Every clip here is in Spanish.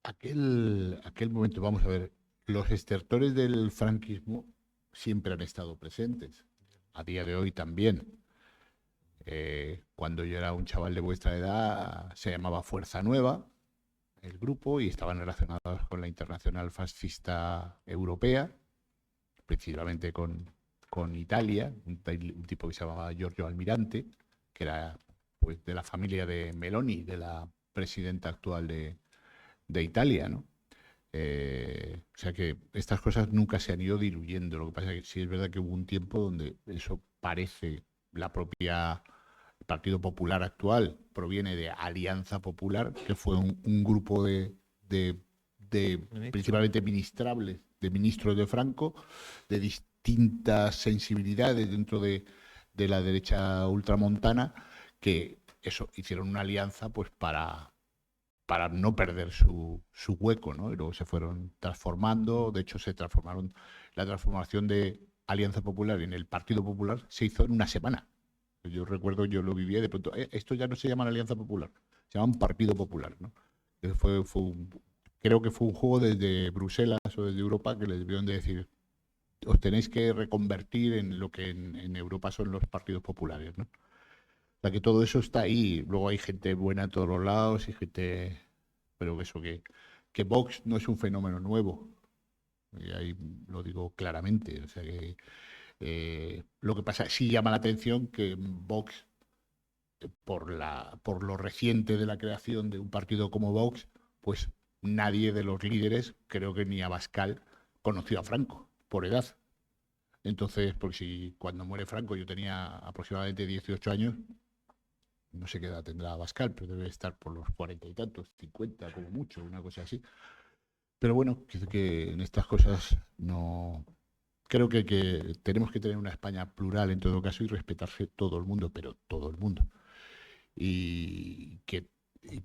aquel momento, vamos a ver, los estertores del franquismo siempre han estado presentes, a día de hoy también. Cuando yo era un chaval de vuestra edad, se llamaba Fuerza Nueva, el grupo, y estaban relacionados con la Internacional Fascista Europea, principalmente con Italia, un tipo que se llamaba Giorgio Almirante, que era pues de la familia de Meloni, de la presidenta actual de Italia, ¿no? O sea que estas cosas nunca se han ido diluyendo. Lo que pasa es que sí es verdad que hubo un tiempo donde eso parece la propia el Partido Popular actual proviene de Alianza Popular, que fue un grupo de, de Ministro. principalmente ministrables, de ministros de Franco, de distintas sensibilidades dentro de la derecha ultramontana, que eso, hicieron una alianza pues para no perder su hueco, ¿no? Y luego se fueron transformando, de hecho se transformaron, la transformación de Alianza Popular en el Partido Popular se hizo en una semana. Yo recuerdo, yo lo vivía y de pronto, esto ya no se llama Alianza Popular, se llama un Partido Popular, ¿no? Creo que fue un juego desde Bruselas o desde Europa que les debieron de decir, os tenéis que reconvertir en lo que en Europa son los partidos populares, ¿no? O sea que todo eso está ahí. Luego hay gente buena en todos los lados y gente. Pero eso que Vox no es un fenómeno nuevo. Y ahí lo digo claramente. O sea que lo que pasa sí llama la atención que Vox, por lo reciente de la creación de un partido como Vox, pues nadie de los líderes, creo que ni Abascal, conoció a Franco por edad. Entonces, porque si cuando muere Franco yo tenía aproximadamente 18 años, no sé qué edad tendrá Abascal, pero debe estar por los 40 y tantos, 50 como mucho, una cosa así. Pero bueno, que en estas cosas no. Creo que tenemos que tener una España plural en todo caso y respetarse todo el mundo, pero todo el mundo. Y que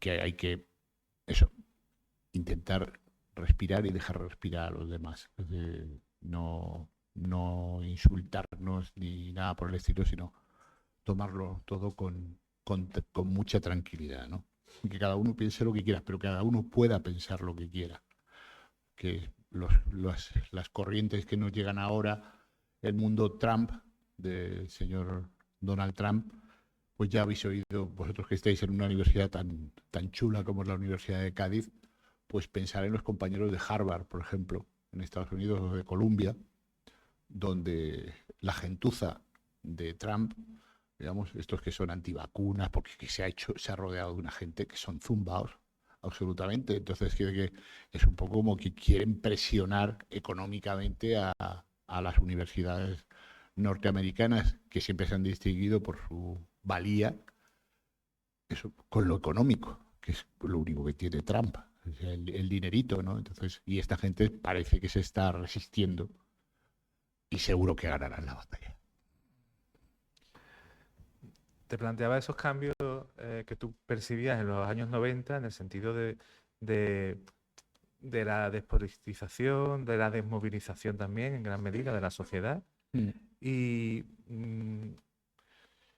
hay que, eso, intentar respirar y dejar respirar a los demás. Es decir, no insultarnos ni nada por el estilo, sino tomarlo todo con mucha tranquilidad, ¿no? Que cada uno piense lo que quiera, pero que cada uno pueda pensar lo que quiera. Que las corrientes que nos llegan ahora, el mundo Trump, del señor Donald Trump, pues ya habéis oído, vosotros que estáis en una universidad tan chula como es la Universidad de Cádiz, pues pensar en los compañeros de Harvard, por ejemplo, en Estados Unidos o de Columbia, donde la gentuza de Trump, digamos, estos que son antivacunas, porque se ha rodeado de una gente que son zumbaos, absolutamente. Entonces, que es un poco como que quieren presionar económicamente a las universidades norteamericanas, que siempre se han distinguido por su valía, eso, con lo económico, que es lo único que tiene Trump, o sea, el dinerito, ¿no? Entonces, y esta gente parece que se está resistiendo y seguro que ganarán la batalla. Te planteaba esos cambios que tú percibías en los años 90 en el sentido de, de la despolitización, de la desmovilización también en gran medida de la sociedad. Mm. Y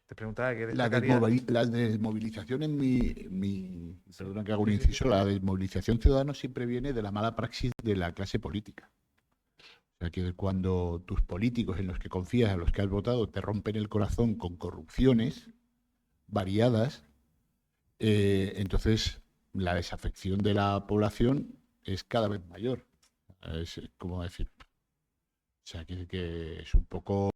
te preguntaba qué La, destacaría. la desmovilización Sí, perdona que hago un sí, sí, sí. inciso, la desmovilización ciudadana siempre viene de la mala praxis de la clase política. O sea, que cuando tus políticos en los que confías, a los que has votado, te rompen el corazón con corrupciones variadas, entonces la desafección de la población es cada vez mayor. Es como decir, o sea, que es un poco.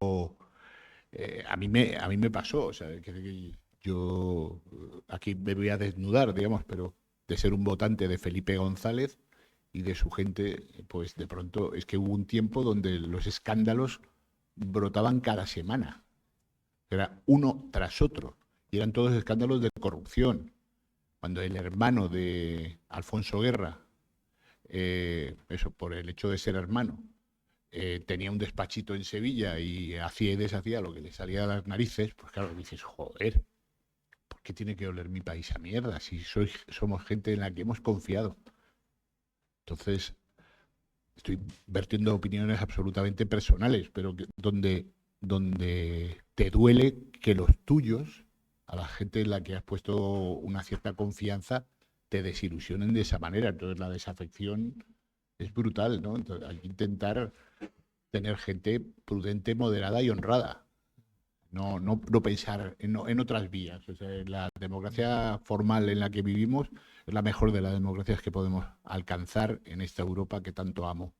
A mí me pasó, o sea, que yo aquí me voy a desnudar, digamos, pero de ser un votante de Felipe González y de su gente, pues de pronto es que hubo un tiempo donde los escándalos brotaban cada semana. Era uno tras otro. Y eran todos escándalos de corrupción. Cuando el hermano de Alfonso Guerra, eso por el hecho de ser hermano, tenía un despachito en Sevilla y hacía y deshacía lo que le salía de las narices, pues claro, dices, joder, ¿por qué tiene que oler mi país a mierda si somos gente en la que hemos confiado? Entonces, estoy vertiendo opiniones absolutamente personales, pero donde te duele que los tuyos, a la gente en la que has puesto una cierta confianza, te desilusionen de esa manera. Entonces la desafección es brutal, ¿no? Entonces hay que intentar tener gente prudente, moderada y honrada. No pensar en otras vías. O sea, la democracia formal en la que vivimos es la mejor de las democracias que podemos alcanzar en esta Europa que tanto amo.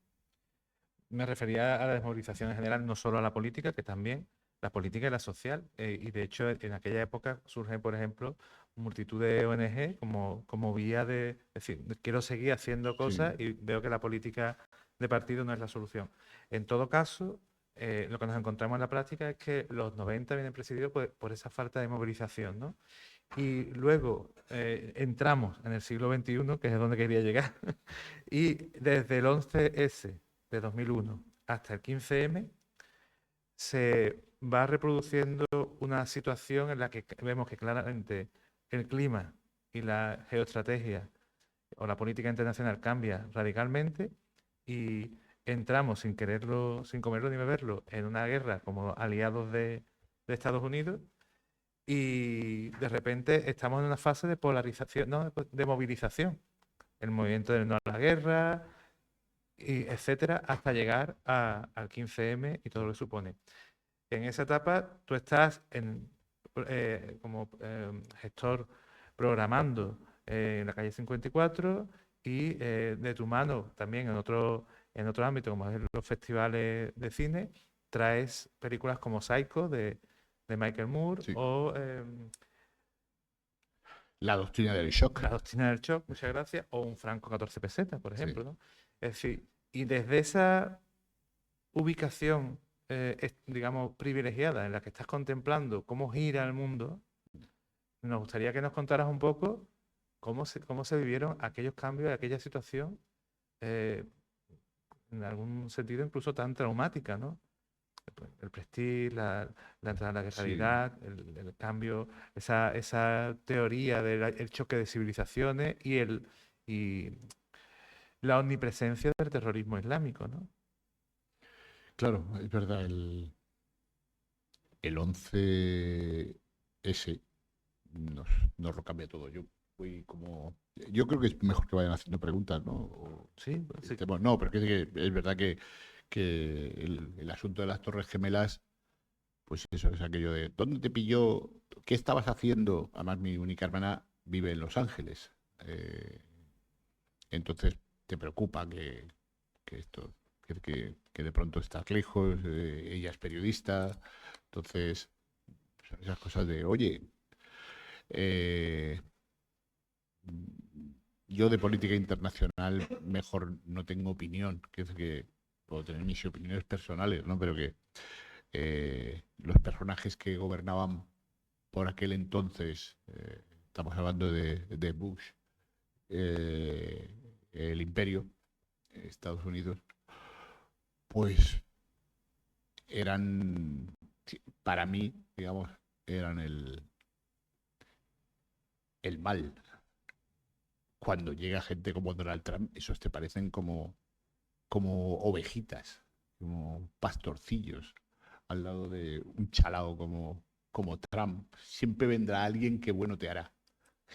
Me refería a la desmovilización en general, no solo a la política, que también la política y la social. Y de hecho, en aquella época surgen, por ejemplo, multitud de ONG como vía de decir, quiero seguir haciendo cosas Sí, y veo que la política de partido no es la solución. En todo caso, lo que nos encontramos en la práctica es que los 90 vienen presididos por esa falta de movilización, ¿no? Y luego entramos en el siglo XXI, que es donde quería llegar, y desde el 11S de 2001 hasta el 15M se va reproduciendo una situación en la que vemos que claramente el clima y la geoestrategia o la política internacional cambia radicalmente y entramos sin quererlo, sin comerlo ni beberlo, en una guerra como aliados de Estados Unidos y de repente estamos en una fase de polarización, no, de movilización. El movimiento del no a la guerra, y etcétera, hasta llegar al 15M y todo lo que supone. En esa etapa tú estás como gestor programando en la calle 54 y de tu mano también en otro ámbito, como es los festivales de cine, traes películas como Psycho de Michael Moore sí. o La doctrina del shock. La doctrina del shock, muchas gracias, o un franco 14 pesetas, por Sí. ejemplo, ¿no? Es decir, y desde esa ubicación, digamos, privilegiada en la que estás contemplando cómo gira el mundo, nos gustaría que nos contaras un poco cómo se vivieron aquellos cambios, aquella situación, eh, en algún sentido incluso tan traumática, ¿no? El Prestige, la entrada a la guerra de Sí. Irak, el cambio, esa teoría del choque de civilizaciones y la omnipresencia del terrorismo islámico, ¿no? Claro, es verdad, el 11S nos, nos lo cambia todo. Yo creo que es mejor que vayan haciendo preguntas, ¿no? Sí, sí. No, pero es verdad que el asunto de las Torres Gemelas, pues eso es aquello de ¿dónde te pilló? ¿Qué estabas haciendo? Además, mi única hermana vive en Los Ángeles. Eh, entonces te preocupa que esto, que de pronto estás lejos, ella es periodista, entonces son esas cosas de, oye, eh, yo de política internacional mejor no tengo opinión, que es que puedo tener mis opiniones personales, ¿no? Pero que los personajes que gobernaban por aquel entonces, estamos hablando de Bush, eh, el imperio, Estados Unidos, pues eran, sí, para mí, digamos, eran el mal. Cuando llega gente como Donald Trump, esos te parecen como ovejitas, como pastorcillos, al lado de un chalao como Trump. Siempre vendrá alguien que bueno te hará.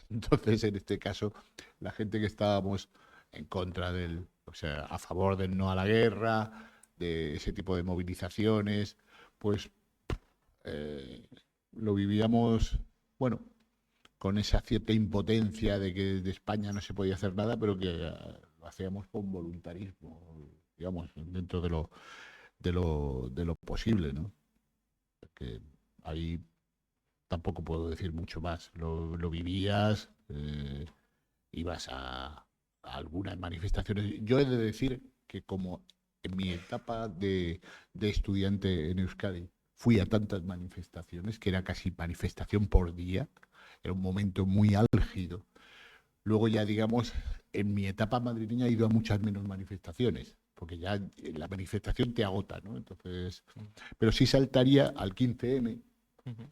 Entonces, en este caso, la gente que estábamos en contra o sea, a favor del no a la guerra, de ese tipo de movilizaciones, pues eh, lo vivíamos, bueno, con esa cierta impotencia de que desde España no se podía hacer nada, pero que lo hacíamos con voluntarismo, digamos, dentro de lo posible, ¿no? Que ahí tampoco puedo decir mucho más. Lo vivías, ibas a algunas manifestaciones. Yo he de decir que como en mi etapa de estudiante en Euskadi fui a tantas manifestaciones, que era casi manifestación por día, era un momento muy álgido. Luego ya, digamos, en mi etapa madrileña he ido a muchas menos manifestaciones, porque ya la manifestación te agota, ¿no? Entonces, pero sí saltaría al 15M. Ujú.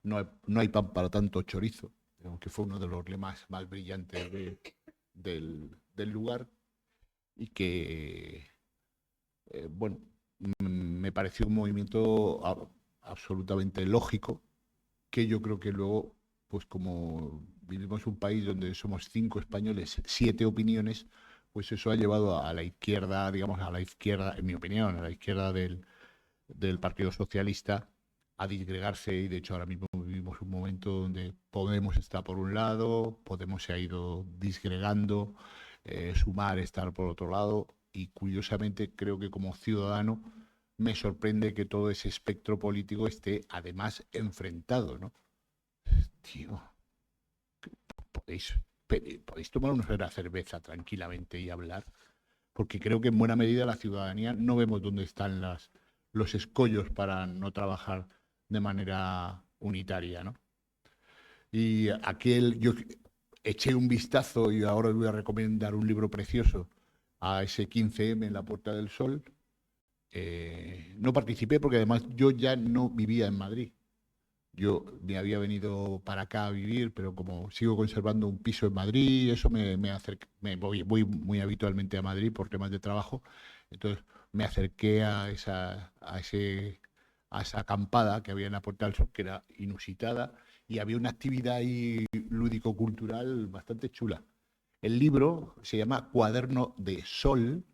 No hay pan para tanto chorizo, aunque fue uno de los lemas más brillantes del lugar y que, bueno, me pareció un movimiento absolutamente lógico que yo creo que luego pues como vivimos en un país donde somos 5 españoles, 7 opiniones, pues eso ha llevado a la izquierda, digamos, a la izquierda, en mi opinión, a la izquierda del Partido Socialista a disgregarse y de hecho ahora mismo vivimos un momento donde Podemos está por un lado, Podemos se ha ido disgregando, Sumar estar por otro lado y curiosamente creo que como ciudadano me sorprende que todo ese espectro político esté además enfrentado, ¿no? Tío, podéis, podéis tomar una cerveza tranquilamente y hablar, porque creo que en buena medida la ciudadanía no vemos dónde están los escollos para no trabajar de manera unitaria, ¿no? Y yo eché un vistazo y ahora os voy a recomendar un libro precioso a ese 15M en la Puerta del Sol. No participé porque además yo ya no vivía en Madrid. Yo me había venido para acá a vivir, pero como sigo conservando un piso en Madrid, eso voy muy habitualmente a Madrid por temas de trabajo, entonces me acerqué a esa acampada que había en la Puerta del Sol, que era inusitada, y había una actividad ahí lúdico-cultural bastante chula. El libro se llama Cuaderno de Sol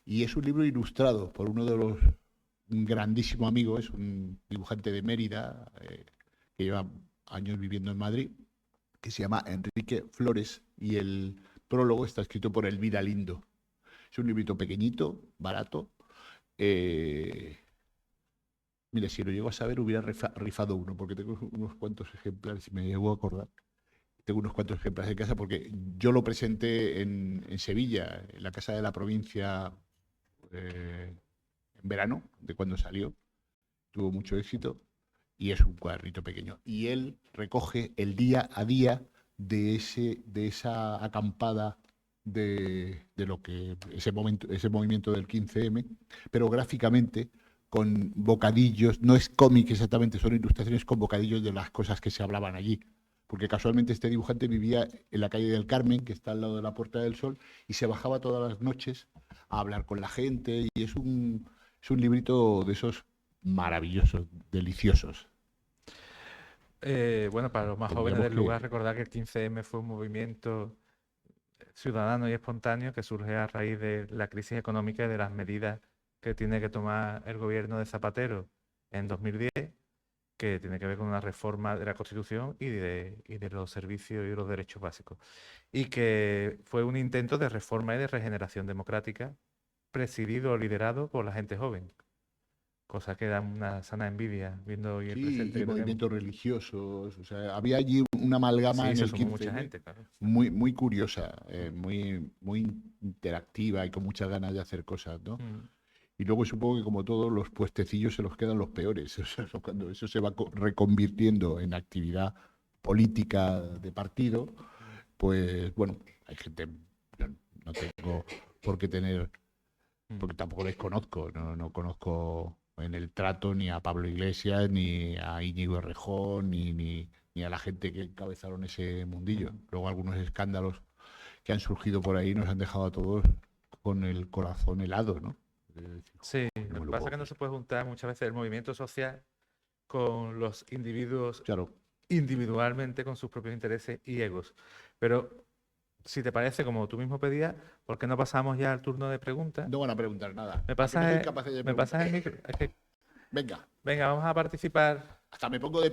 y es un libro ilustrado por uno de los un grandísimo amigo, es un dibujante de Mérida, que lleva años viviendo en Madrid, que se llama Enrique Flores, y el prólogo está escrito por Elvira Lindo. Es un librito pequeñito, barato. Mira, si lo llego a saber, hubiera rifado uno, porque tengo unos cuantos ejemplares, si me llego a acordar. Tengo unos cuantos ejemplares en casa, porque yo lo presenté en Sevilla, en la Casa de la Provincia, en verano, de cuando salió. Tuvo mucho éxito y es un cuadernito pequeño. Y él recoge el día a día de esa acampada de lo que ese movimiento del 15M, pero gráficamente con bocadillos, no es cómic exactamente, son ilustraciones con bocadillos de las cosas que se hablaban allí. Porque casualmente este dibujante vivía en la calle del Carmen, que está al lado de la Puerta del Sol, y se bajaba todas las noches a hablar con la gente, y es un librito de esos maravillosos, deliciosos. Bueno, para los más jóvenes Tendríamos del que, lugar, recordar que el 15M fue un movimiento ciudadano y espontáneo que surge a raíz de la crisis económica y de las medidas que tiene que tomar el gobierno de Zapatero en 2010, que tiene que ver con una reforma de la Constitución y de los servicios y los derechos básicos. Y que fue un intento de reforma y de regeneración democrática presidido o liderado por la gente joven, cosa que da una sana envidia viendo hoy el sí, presente y que tenemos. movimientos religiosos, o sea, había allí una amalgama Sí, en se el sumó mucha 15M gente, claro. muy, muy curiosa, muy interactiva y con muchas ganas de hacer cosas, ¿no? Mm. Y luego supongo que como todos los puestecillos se los quedan los peores. O sea, cuando eso se va reconvirtiendo en actividad política de partido, pues bueno, hay gente, yo no tengo por qué tener, Mm. porque tampoco les conozco, no conozco en el trato ni a Pablo Iglesias, ni a Íñigo Errejón, ni a la gente que encabezaron ese mundillo. Mm. Luego algunos escándalos que han surgido por ahí nos han dejado a todos con el corazón helado, ¿no? Sí, No lo me que lo pasa puedo es que no creer. se puede juntar muchas veces el movimiento social con los individuos Claro, individualmente con sus propios intereses y egos. Pero si te parece, como tú mismo pedías, ¿por qué no pasamos ya al turno de preguntas? no van a preguntar nada. Me ¿A que no soy pasas, capaz de me preguntar? pasas el micro. Es que, Venga, venga, vamos a participar. hasta me pongo de pie.